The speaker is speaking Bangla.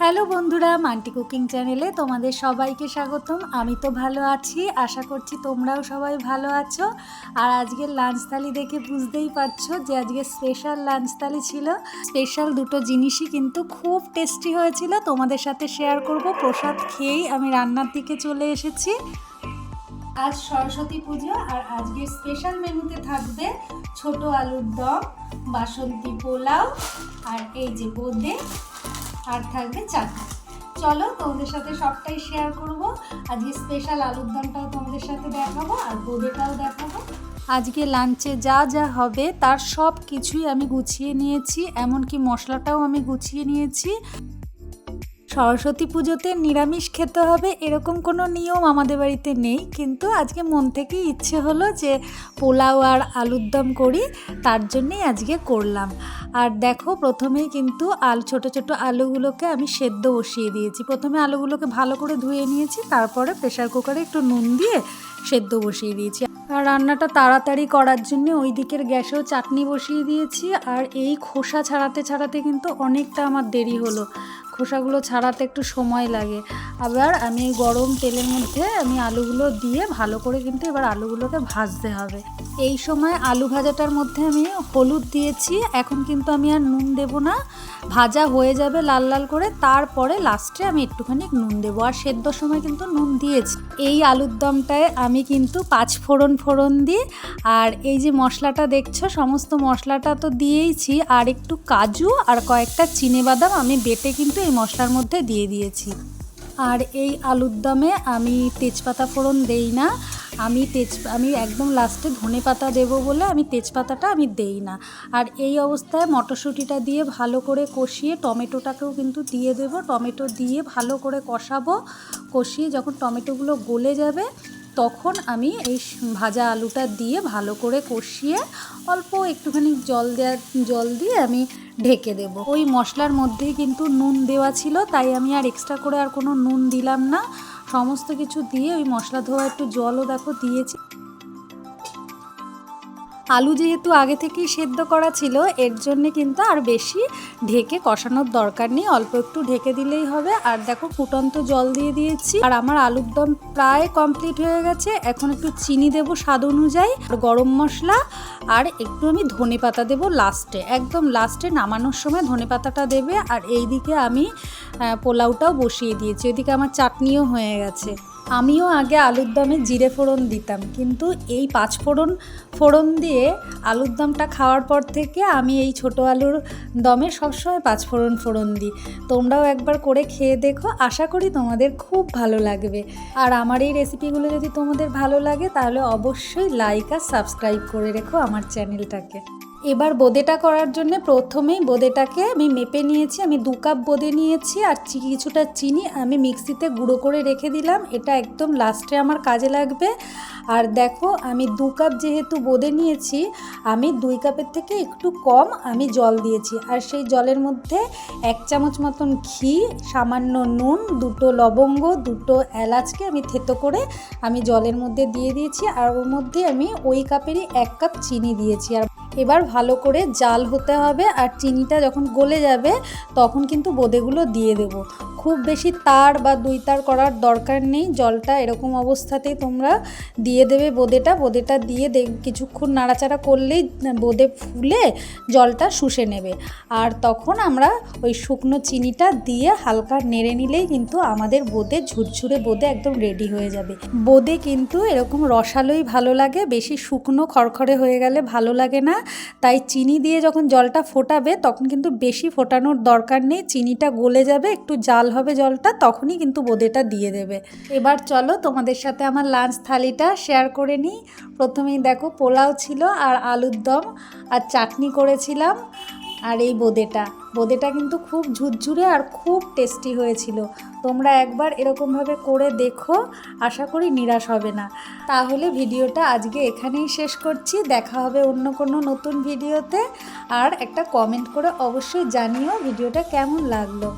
হ্যালো বন্ধুরা, মান্টি কুকিং চ্যানেলে তোমাদের সবাইকে স্বাগতম। আমি তো ভালো আছি, আশা করছি তোমরাও সবাই ভালো আছো। আর আজকের লাঞ্চ থালি দেখে বুঝতেই পারছো যে আজকে স্পেশাল লাঞ্চ থালি ছিল। স্পেশাল দুটো জিনিসই কিন্তু খুব টেস্টি হয়েছিল, তোমাদের সাথে শেয়ার করব। প্রসাদ খেয়েই আমি রান্নার দিকে চলে এসেছি। আজ সরস্বতী পুজো আর আজকের স্পেশাল মেনুতে থাকবে ছোট আলুর দম, বাসন্তী পোলাও আর এই যে বোঁদে, আর থাকবে চাটনি। চলো তোমাদের সাথে সবটাই শেয়ার করব। আজকে স্পেশাল আলুর দমটাও তোমাদের সাথে দেখাবো আর বোঁদেটাও দেখাবো। আজকে লাঞ্চে যা যা হবে তার সব কিছুই আমি গুছিয়ে নিয়েছি, এমনকি মশলাটাও আমি গুছিয়ে নিয়েছি। সরস্বতী পুজোতে নিরামিষ খেতে হবে এরকম কোনো নিয়ম আমাদের বাড়িতে নেই, কিন্তু আজকে মন থেকেই ইচ্ছে হলো যে পোলাও আর আলুর দম করি, তার জন্যেই আজকে করলাম। আর দেখো, প্রথমেই কিন্তু ছোট ছোট আলুগুলোকে আমি সেদ্ধ বসিয়ে দিয়েছি। প্রথমে আলুগুলোকে ভালো করে ধুয়ে নিয়েছি, তারপরে প্রেসার কুকারে একটু নুন দিয়ে সেদ্ধ বসিয়ে দিয়েছি। আর রান্নাটা তাড়াতাড়ি করার জন্য ওই দিকের গ্যাসেও চাটনি বসিয়ে দিয়েছি। আর এই খোসা ছাড়াতে কিন্তু অনেকটা আমার দেরি হলো, খোসাগুলো ছাড়াতে একটু সময় লাগে। আবার আমি গরম তেলের মধ্যে আমি আলুগুলো দিয়ে ভালো করে কিন্তু এবার আলুগুলোকে ভাজতে হবে। এই সময় আলু ভাজাটার মধ্যে আমি হলুদ দিয়েছি, এখন কিন্তু আমি আর নুন দেব না। ভাজা হয়ে যাবে লাল লাল করে, তারপরে লাস্টে আমি একটুখানি নুন দেবো। আর সেদ্ধর সময় কিন্তু নুন দিয়েছি। এই আলুর দমটায় আমি কিন্তু 5 ফোড়ন দিই। আর এই যে মশলাটা দেখছো, সমস্ত মশলাটা তো দিয়েইছি, আর একটু কাজু আর কয়েকটা চিনেবাদাম আমি বেটে কিন্তু এই মশলার মধ্যে দিয়ে দিয়েছি। আর এই আলুর দমে আমি তেজপাতা ফোড়ন দেই না, আমি একদম লাস্টে ধনেপাতা দেবো বলে আমি তেজপাতাটা আমি দেই না। আর এই অবস্থায় মটরশুঁটিটা দিয়ে ভালো করে কষিয়ে টমেটোটাকেও কিন্তু দিয়ে দেবো। টমেটো দিয়ে ভালো করে কষিয়ে যখন টমেটোগুলো গলে যাবে, তখন আমি এই ভাজা আলুটা দিয়ে ভালো করে কষিয়ে অল্প একটুখানি জল দিয়ে আমি ঢেকে দেব। ওই মশলার মধ্যেই কিন্তু নুন দেওয়া ছিল, তাই আমি আর এক্সট্রা করে আর কোনো নুন দিলাম না। সমস্ত কিছু দিয়ে ওই মশলা ধোয়া একটু জলও দেখো দিয়েছি। আলু যেহেতু আগে থেকেই সেদ্ধ করা ছিল, এর জন্যে কিন্তু আর বেশি ঢেকে কষানোর দরকার নেই, অল্প একটু ঢেকে দিলেই হবে। আর দেখো, ফুটন্ত জল দিয়ে দিয়েছি। আর আমার আলুর দম প্রায় কমপ্লিট হয়ে গেছে। এখন একটু চিনি দেবো স্বাদ অনুযায়ী, আর গরম মশলা, আর একটু আমি ধনেপাতা দেবো লাস্টে, একদম লাস্টে নামানোর সময় ধনেপাতাটা দেবে। আর এইদিকে আমি পোলাওটাও বসিয়ে দিয়েছি, ওইদিকে আমার চাটনিও হয়ে গেছে। আমিও আগে আলুর দমে জিরে ফোড়ন দিতাম, কিন্তু এই 5 ফোড়ন দিয়ে আলুর দমটা খাওয়ার পর থেকে আমি এই ছোট আলুর দমে সবসময় 5 ফোড়ন দিই। তোমরাও একবার করে খেয়ে দেখো, আশা করি তোমাদের খুব ভালো লাগবে। আর আমার এই রেসিপিগুলো যদি তোমাদের ভালো লাগে, তাহলে অবশ্যই লাইক আর সাবস্ক্রাইব করে রেখো আমার চ্যানেলটাকে। এবার বোঁদেটা করার জন্য প্রথমেই বোঁদেটাকে আমি মেপে নিয়েছি। আমি 2 কাপ বোঁদে নিয়েছি, আর কিছুটা চিনি আমি মিক্সিতে গুঁড়ো করে রেখে দিলাম। এটা একদম লাস্টে আমার কাজে লাগবে। আর দেখো, আমি 2 কাপ যেহেতু বোঁদে নিয়েছি, আমি 2 কাপের থেকে একটু কম আমি জল দিয়েছি। আর সেই জলের মধ্যে 1 চামচ মতন ঘি, সামান্য নুন, 2টো লবঙ্গ, 2টো এলাচকে আমি থেতো করে আমি জলের মধ্যে দিয়ে দিয়েছি। আর ওর মধ্যে আমি ওই কাপেরই 1 কাপ চিনি দিয়েছি। আর এবার ভালো করে জাল হতে হবে। আর চিনিটা যখন গলে যাবে, তখন কিন্তু বোঁদেগুলো দিয়ে দেব। খুব বেশি তার বা 2 তার করার দরকার নেই, জলটা এরকম অবস্থাতেই তোমরা দিয়ে দেবে বোঁদেটা দিয়ে কিছুক্ষণ নাড়াচাড়া করলেই বোঁদে ফুলে জলটা শুষে নেবে। আর তখন আমরা ওই শুকনো চিনিটা দিয়ে হালকা নেড়ে নিলেই কিন্তু আমাদের বোঁদে, ঝুরঝুরে বোঁদে একদম রেডি হয়ে যাবে। বোঁদে কিন্তু এরকম রসালোই ভালো লাগে, বেশি শুকনো খড়খড়ে হয়ে গেলে ভালো লাগে না। তাই চিনি দিয়ে যখন জলটা ফোটাবে, তখন কিন্তু বেশি ফোটানোর দরকার নেই, চিনিটা গলে যাবে, একটু জাল হবে জলটা, তখনই কিন্তু বোঁদেটা দিয়ে দেবে। এবার চলো তোমাদের সাথে আমার লাঞ্চ থালিটা শেয়ার করে নিই। প্রথমেই দেখো, পোলাও ছিল আর আলুর দম আর চাটনি করেছিলাম। আর এই বোঁদেটা কিন্তু খুব ঝুরঝুরে আর খুব টেস্টি হয়েছিল। তোমরা একবার এরকমভাবে করে দেখো, আশা করি নিরাশ হবে না। তাহলে ভিডিওটা আজকে এখানেই শেষ করছি, দেখা হবে অন্য কোনো নতুন ভিডিওতে। আর একটা কমেন্ট করে অবশ্যই জানিও ভিডিওটা কেমন লাগলো।